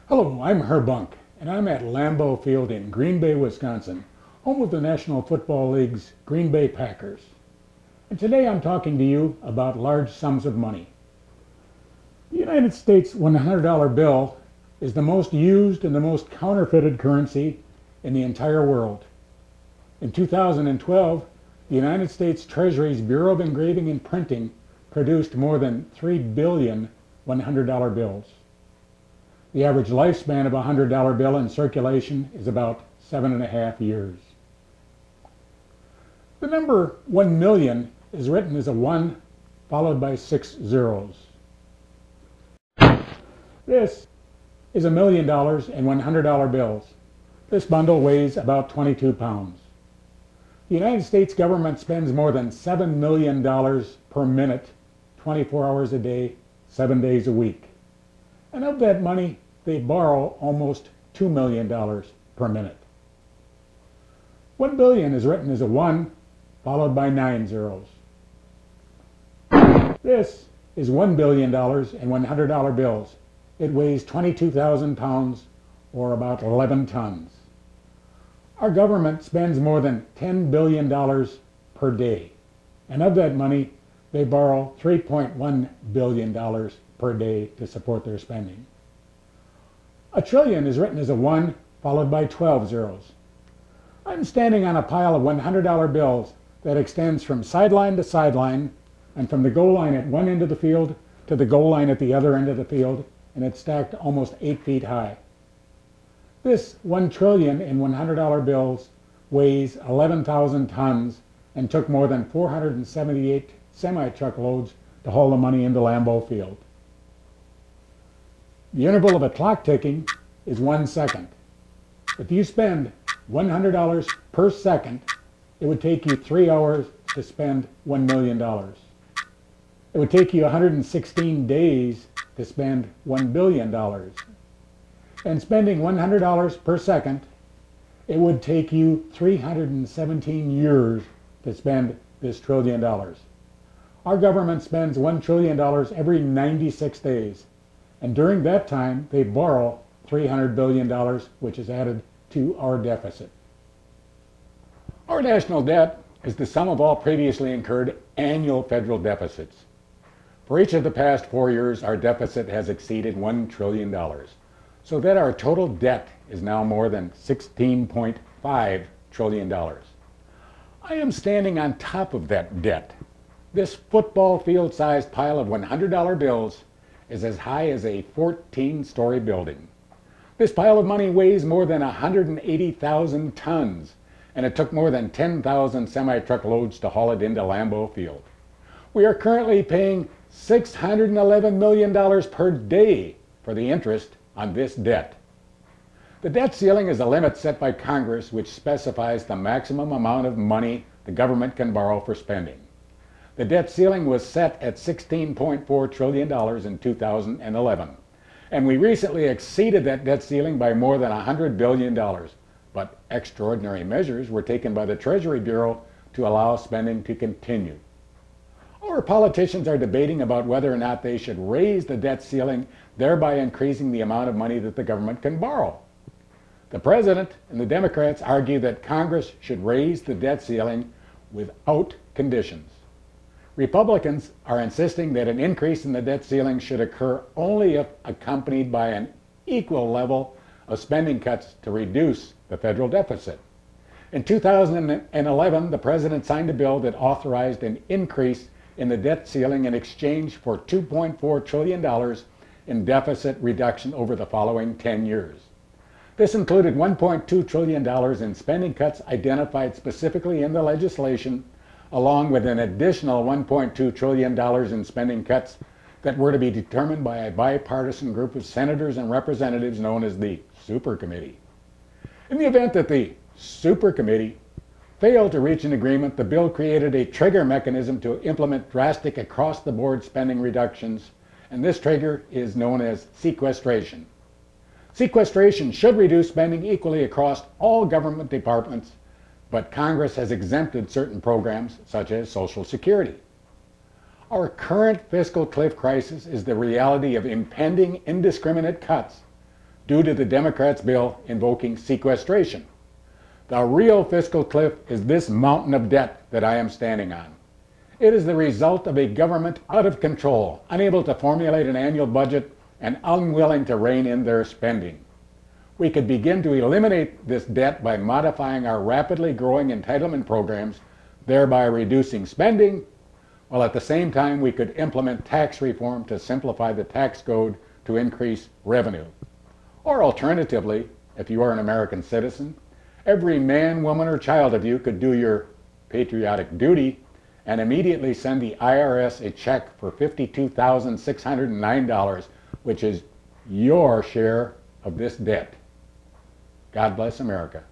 Hello, I'm Herbunk, and I'm at Lambeau Field in Green Bay, Wisconsin, home of the National Football League's Green Bay Packers. And today I'm talking to you about large sums of money. The United States $100 bill is the most used and the most counterfeited currency in the entire world. In 2012, the United States Treasury's Bureau of Engraving and Printing produced more than 3 billion $100 bills. The average lifespan of a $100 bill in circulation is about 7.5 years. The number 1 million is written as a 1 followed by 6 zeros. This is $1 million in $100 bills. This bundle weighs about 22 pounds. The United States government spends more than $7 million per minute, 24 hours a day, 7 days a week. And of that money, they borrow almost $2 million per minute. 1 billion is written as a 1 followed by 9 zeros. This is $1 billion in $100 bills. It weighs 22,000 pounds or about 11 tons. Our government spends more than $10 billion per day. And of that money, they borrow $3.1 billion per day to support their spending. A trillion is written as a 1 followed by 12 zeros. I'm standing on a pile of $100 bills that extends from sideline to sideline and from the goal line at one end of the field to the goal line at the other end of the field, and it's stacked almost 8 feet high. This 1 trillion in $100 bills weighs 11,000 tons and took more than 478 semi-truckloads to haul the money into Lambeau Field. The interval of a clock ticking is 1 second. If you spend $100 per second, it would take you 3 hours to spend $1 million. It would take you 116 days to spend $1 billion. And spending $100 per second, it would take you 317 years to spend this $1 trillion. Our government spends $1 trillion every 96 days. And during that time, they borrow $300 billion, which is added to our deficit. Our national debt is the sum of all previously incurred annual federal deficits. For each of the past 4 years, our deficit has exceeded $1 trillion, so that our total debt is now more than $16.5 trillion. I am standing on top of that debt. This football field-sized pile of $100 bills is as high as a 14-story building. This pile of money weighs more than 180,000 tons, and it took more than 10,000 semi-truck loads to haul it into Lambeau Field. We are currently paying $611 million per day for the interest on this debt. The debt ceiling is a limit set by Congress which specifies the maximum amount of money the government can borrow for spending. The debt ceiling was set at $16.4 trillion in 2011, and we recently exceeded that debt ceiling by more than $100 billion, but extraordinary measures were taken by the Treasury Bureau to allow spending to continue. Our politicians are debating about whether or not they should raise the debt ceiling, thereby increasing the amount of money that the government can borrow. The President and the Democrats argue that Congress should raise the debt ceiling without conditions. Republicans are insisting that an increase in the debt ceiling should occur only if accompanied by an equal level of spending cuts to reduce the federal deficit. In 2011, the President signed a bill that authorized an increase in the debt ceiling in exchange for $2.4 trillion in deficit reduction over the following 10 years. This included $1.2 trillion in spending cuts identified specifically in the legislation, along with an additional $1.2 trillion in spending cuts that were to be determined by a bipartisan group of senators and representatives known as the Super Committee. In the event that the Super Committee failed to reach an agreement, the bill created a trigger mechanism to implement drastic across-the-board spending reductions, and this trigger is known as sequestration. Sequestration should reduce spending equally across all government departments, but Congress has exempted certain programs, such as Social Security. Our current fiscal cliff crisis is the reality of impending indiscriminate cuts due to the Democrats' bill invoking sequestration. The real fiscal cliff is this mountain of debt that I am standing on. It is the result of a government out of control, unable to formulate an annual budget, and unwilling to rein in their spending. We could begin to eliminate this debt by modifying our rapidly growing entitlement programs, thereby reducing spending, while at the same time we could implement tax reform to simplify the tax code to increase revenue. Or alternatively, if you are an American citizen, every man, woman, or child of you could do your patriotic duty and immediately send the IRS a check for $52,609, which is your share of this debt. God bless America.